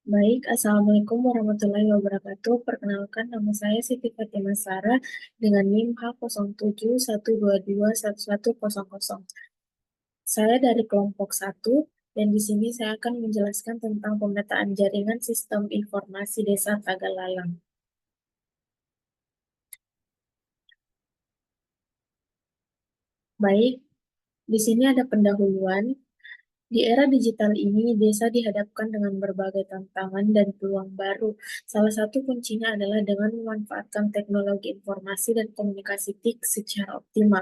Baik, Assalamualaikum warahmatullahi wabarakatuh. Perkenalkan, nama saya Siti Fatimah Sara dengan NIM H0712221100. Saya dari kelompok 1 dan di sini saya akan menjelaskan tentang pemetaan jaringan sistem informasi Desa Tagalalang. Baik, di sini ada pendahuluan. Di era digital ini, desa dihadapkan dengan berbagai tantangan dan peluang baru. Salah satu kuncinya adalah dengan memanfaatkan teknologi informasi dan komunikasi TIK secara optimal.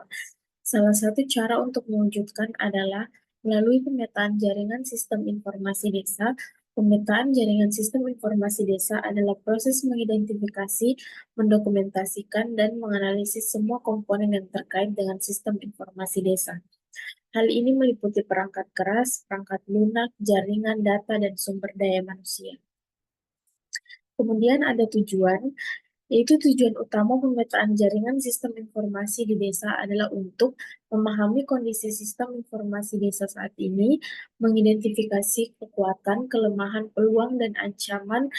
Salah satu cara untuk mewujudkan adalah melalui pemetaan jaringan sistem informasi desa. Pemetaan jaringan sistem informasi desa adalah proses mengidentifikasi, mendokumentasikan, dan menganalisis semua komponen yang terkait dengan sistem informasi desa. Hal ini meliputi perangkat keras, perangkat lunak, jaringan data, dan sumber daya manusia. Kemudian ada tujuan, yaitu tujuan utama pemetaan jaringan sistem informasi di desa adalah untuk memahami kondisi sistem informasi desa saat ini, mengidentifikasi kekuatan, kelemahan, peluang, dan ancaman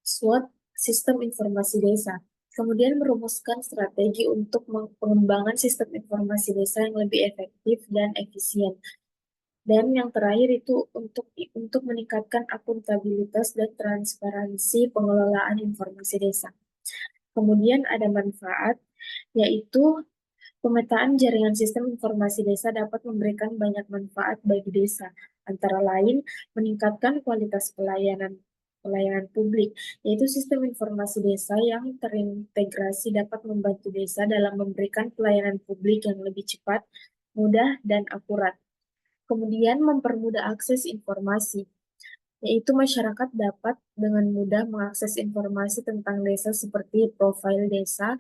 SWOT sistem informasi desa. Kemudian merumuskan strategi untuk pengembangan sistem informasi desa yang lebih efektif dan efisien. Dan yang terakhir itu untuk meningkatkan akuntabilitas dan transparansi pengelolaan informasi desa. Kemudian ada manfaat, yaitu pemetaan jaringan sistem informasi desa dapat memberikan banyak manfaat bagi desa, antara lain meningkatkan kualitas pelayanan publik, yaitu sistem informasi desa yang terintegrasi dapat membantu desa dalam memberikan pelayanan publik yang lebih cepat, mudah, dan akurat. Kemudian mempermudah akses informasi, yaitu masyarakat dapat dengan mudah mengakses informasi tentang desa seperti profil desa,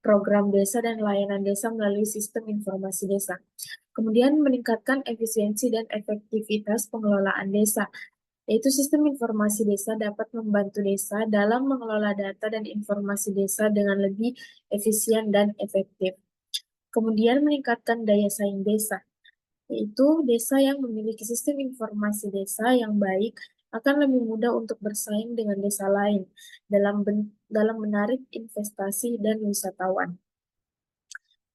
program desa, dan layanan desa melalui sistem informasi desa. Kemudian meningkatkan efisiensi dan efektivitas pengelolaan desa, yaitu sistem informasi desa dapat membantu desa dalam mengelola data dan informasi desa dengan lebih efisien dan efektif. Kemudian meningkatkan daya saing desa, yaitu desa yang memiliki sistem informasi desa yang baik akan lebih mudah untuk bersaing dengan desa lain dalam menarik investasi dan wisatawan.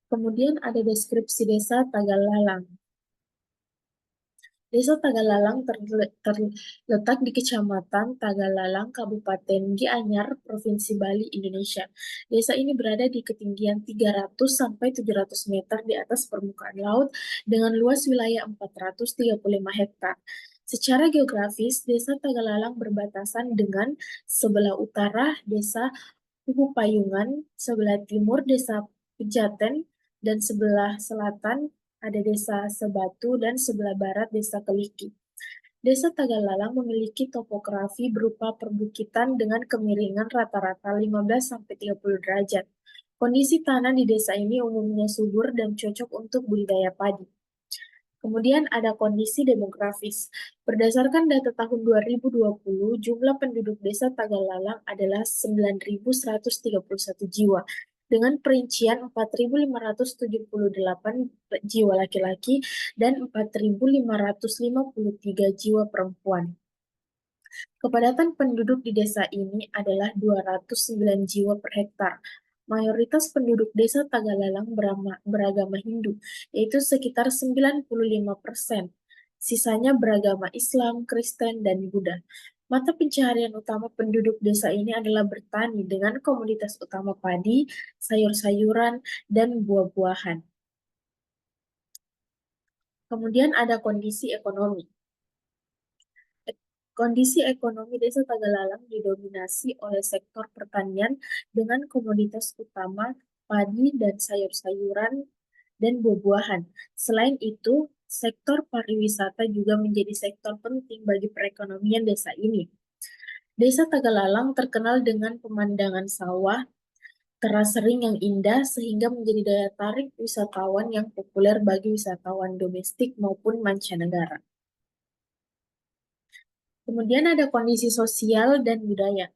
Kemudian ada deskripsi desa Tagalalang. Desa Tagalalang terletak di Kecamatan Tagalalang, Kabupaten Gianyar, Provinsi Bali, Indonesia. Desa ini berada di ketinggian 300 sampai 700 meter di atas permukaan laut dengan luas wilayah 435 hektar. Secara geografis, Desa Tagalalang berbatasan dengan sebelah utara Desa Pugu Payungan, sebelah timur Desa Pejaten, dan sebelah selatan ada Desa Sebatu, dan sebelah barat Desa Keliki. Desa Tagalalang memiliki topografi berupa perbukitan dengan kemiringan rata-rata 15-30 derajat. Kondisi tanah di desa ini umumnya subur dan cocok untuk budidaya padi. Kemudian ada kondisi demografis. Berdasarkan data tahun 2020, jumlah penduduk desa Tagalalang adalah 9.131 jiwa, dengan perincian 4.578 jiwa laki-laki dan 4.553 jiwa perempuan. Kepadatan penduduk di desa ini adalah 209 jiwa per hektar. Mayoritas penduduk desa Tagalalang beragama Hindu, yaitu sekitar 95%. Sisanya beragama Islam, Kristen, dan Buddha. Mata pencaharian utama penduduk desa ini adalah bertani dengan komoditas utama padi, sayur-sayuran, dan buah-buahan. Kemudian ada kondisi ekonomi. Kondisi ekonomi Desa Tagalalang didominasi oleh sektor pertanian dengan komoditas utama padi dan sayur-sayuran dan buah-buahan. Selain itu, sektor pariwisata juga menjadi sektor penting bagi perekonomian desa ini. Desa Tagalalang terkenal dengan pemandangan sawah, teras ring yang indah sehingga menjadi daya tarik wisatawan yang populer bagi wisatawan domestik maupun mancanegara. Kemudian ada kondisi sosial dan budaya.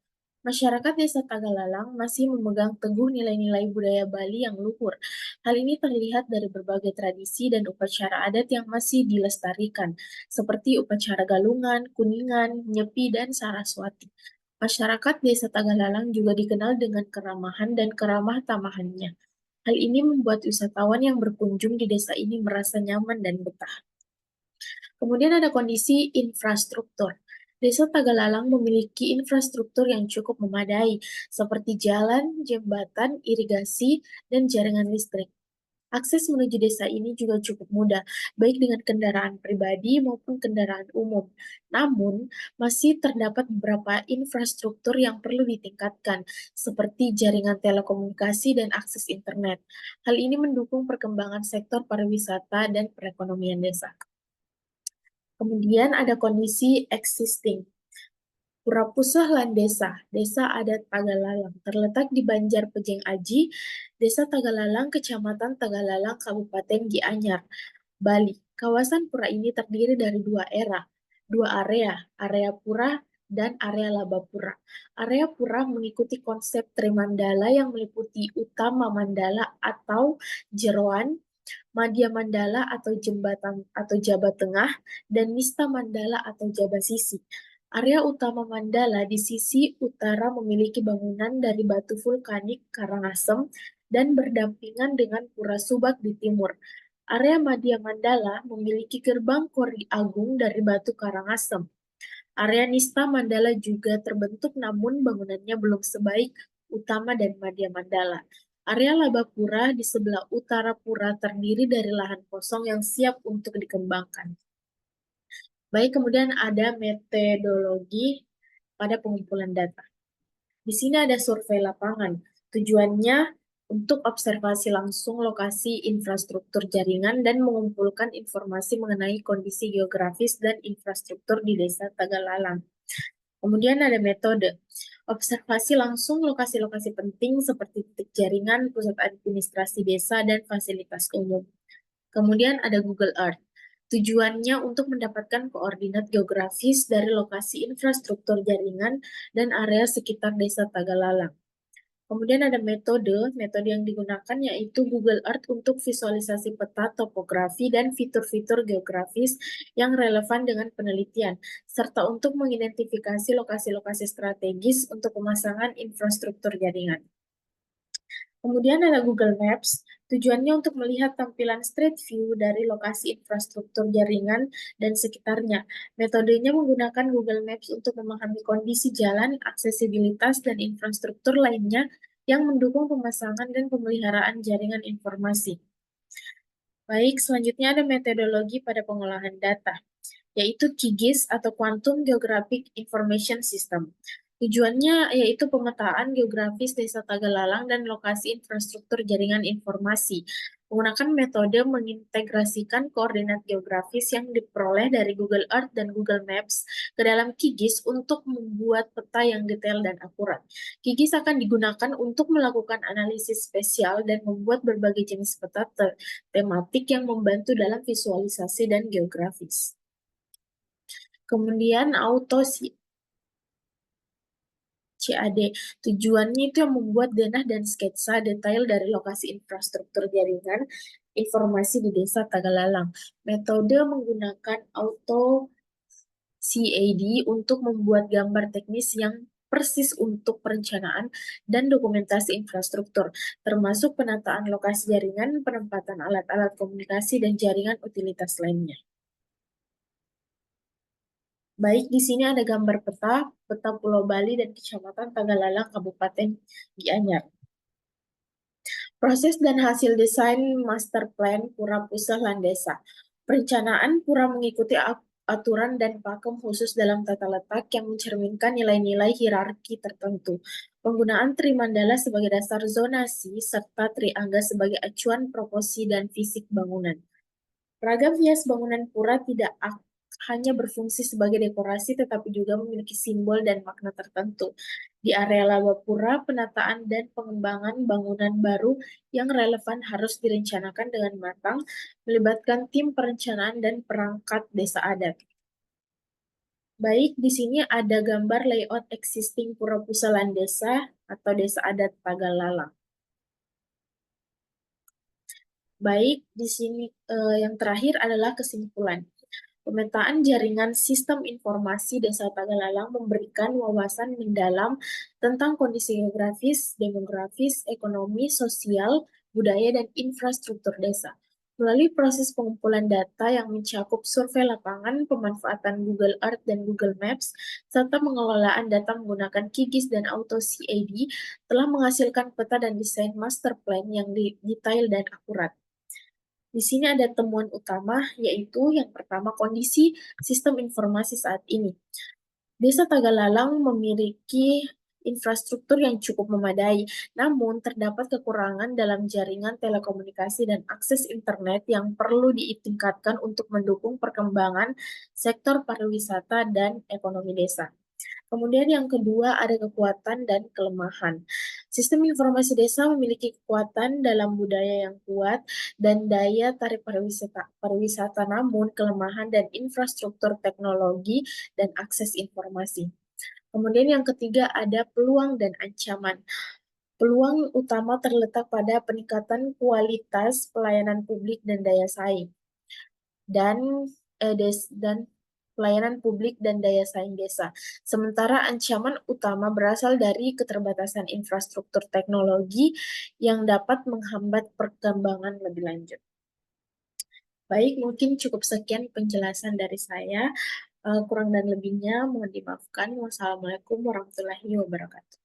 Masyarakat Desa Tagalalang masih memegang teguh nilai-nilai budaya Bali yang luhur. Hal ini terlihat dari berbagai tradisi dan upacara adat yang masih dilestarikan, seperti upacara Galungan, Kuningan, Nyepi, dan Saraswati. Masyarakat Desa Tagalalang juga dikenal dengan keramahan dan keramah tamahannya. Hal ini membuat wisatawan yang berkunjung di desa ini merasa nyaman dan betah. Kemudian ada kondisi infrastruktur. Desa Tagalalang memiliki infrastruktur yang cukup memadai, seperti jalan, jembatan, irigasi, dan jaringan listrik. Akses menuju desa ini juga cukup mudah, baik dengan kendaraan pribadi maupun kendaraan umum. Namun, masih terdapat beberapa infrastruktur yang perlu ditingkatkan, seperti jaringan telekomunikasi dan akses internet. Hal ini mendukung perkembangan sektor pariwisata dan perekonomian desa. Kemudian ada kondisi existing. Pura Pusah Lan Desa Adat Tagalalang, terletak di Banjar Pejeng Aji, Desa Tagalalang, Kecamatan Tagalalang, Kabupaten Gianyar, Bali. Kawasan pura ini terdiri dari dua area pura dan area labapura. Area pura mengikuti konsep Trimandala yang meliputi utama mandala atau jeroan, Madya Mandala atau jembatan atau jabat tengah, dan Nista Mandala atau jabat sisi. Area utama Mandala di sisi utara memiliki bangunan dari batu vulkanik Karangasem dan berdampingan dengan Pura Subak di timur. Area Madya Mandala memiliki gerbang Kori Agung dari batu Karangasem. Area Nista Mandala juga terbentuk namun bangunannya belum sebaik utama dan Madya Mandala. Area Labapura di sebelah utara pura terdiri dari lahan kosong yang siap untuk dikembangkan. Baik, kemudian ada metodologi pada pengumpulan data. Di sini ada survei lapangan. Tujuannya untuk observasi langsung lokasi infrastruktur jaringan dan mengumpulkan informasi mengenai kondisi geografis dan infrastruktur di Desa Tagalalang. Kemudian ada metode. Observasi langsung lokasi-lokasi penting seperti titik jaringan, pusat administrasi desa, dan fasilitas umum. Kemudian ada Google Earth. Tujuannya untuk mendapatkan koordinat geografis dari lokasi infrastruktur jaringan dan area sekitar Desa Tagalalang. Kemudian ada metode yang digunakan yaitu Google Earth untuk visualisasi peta topografi dan fitur-fitur geografis yang relevan dengan penelitian, serta untuk mengidentifikasi lokasi-lokasi strategis untuk pemasangan infrastruktur jaringan. Kemudian ada Google Maps, tujuannya untuk melihat tampilan street view dari lokasi infrastruktur jaringan dan sekitarnya. Metodenya menggunakan Google Maps untuk memahami kondisi jalan, aksesibilitas, dan infrastruktur lainnya yang mendukung pemasangan dan pemeliharaan jaringan informasi. Baik, selanjutnya ada metodologi pada pengolahan data, yaitu QGIS atau Quantum Geographic Information System. Tujuannya yaitu pemetaan geografis Desa Tagalalang dan lokasi infrastruktur jaringan informasi. Menggunakan metode mengintegrasikan koordinat geografis yang diperoleh dari Google Earth dan Google Maps ke dalam QGIS untuk membuat peta yang detail dan akurat. QGIS akan digunakan untuk melakukan analisis spesial dan membuat berbagai jenis peta tematik yang membantu dalam visualisasi dan geografis. Kemudian CAD. Tujuannya itu yang membuat denah dan sketsa detail dari lokasi infrastruktur jaringan informasi di Desa Tagalalang. Metode menggunakan auto CAD untuk membuat gambar teknis yang persis untuk perencanaan dan dokumentasi infrastruktur, termasuk penataan lokasi jaringan, penempatan alat-alat komunikasi, dan jaringan utilitas lainnya. Baik, di sini ada gambar peta Pulau Bali dan Kecamatan Tagalalang, Kabupaten Gianyar. Proses dan hasil desain master plan Pura Pusah Landesa. Perencanaan pura mengikuti aturan dan pakem khusus dalam tata letak yang mencerminkan nilai-nilai hierarki tertentu. Penggunaan Trimandala sebagai dasar zonasi serta Triangga sebagai acuan proporsi dan fisik bangunan. Ragam hias bangunan pura tidak hanya berfungsi sebagai dekorasi, tetapi juga memiliki simbol dan makna tertentu. Di area Labapura, penataan dan pengembangan bangunan baru yang relevan harus direncanakan dengan matang, melibatkan tim perencanaan dan perangkat desa adat. Baik, di sini ada gambar layout existing Pura Pusalan Desa atau Desa Adat Tagalalang. Baik, di sini yang terakhir adalah kesimpulan. Pemetaan jaringan sistem informasi Desa Tagalalang memberikan wawasan mendalam tentang kondisi geografis, demografis, ekonomi, sosial, budaya, dan infrastruktur desa. Melalui proses pengumpulan data yang mencakup survei lapangan, pemanfaatan Google Earth dan Google Maps, serta pengelolaan data menggunakan QGIS dan AutoCAD, telah menghasilkan peta dan desain master plan yang detail dan akurat. Di sini ada temuan utama, yaitu yang pertama kondisi sistem informasi saat ini. Desa Tagalalang memiliki infrastruktur yang cukup memadai, namun terdapat kekurangan dalam jaringan telekomunikasi dan akses internet yang perlu ditingkatkan untuk mendukung perkembangan sektor pariwisata dan ekonomi desa. Kemudian yang kedua ada kekuatan dan kelemahan. Sistem informasi desa memiliki kekuatan dalam budaya yang kuat dan daya tarik pariwisata, namun kelemahan dan infrastruktur teknologi dan akses informasi. Kemudian yang ketiga ada peluang dan ancaman. Peluang utama terletak pada peningkatan kualitas pelayanan publik dan daya saing dan dan pelayanan publik dan daya saing desa. Sementara ancaman utama berasal dari keterbatasan infrastruktur teknologi yang dapat menghambat perkembangan lebih lanjut. Baik, mungkin cukup sekian penjelasan dari saya. Kurang dan lebihnya mohon dimaafkan. Wassalamualaikum warahmatullahi wabarakatuh.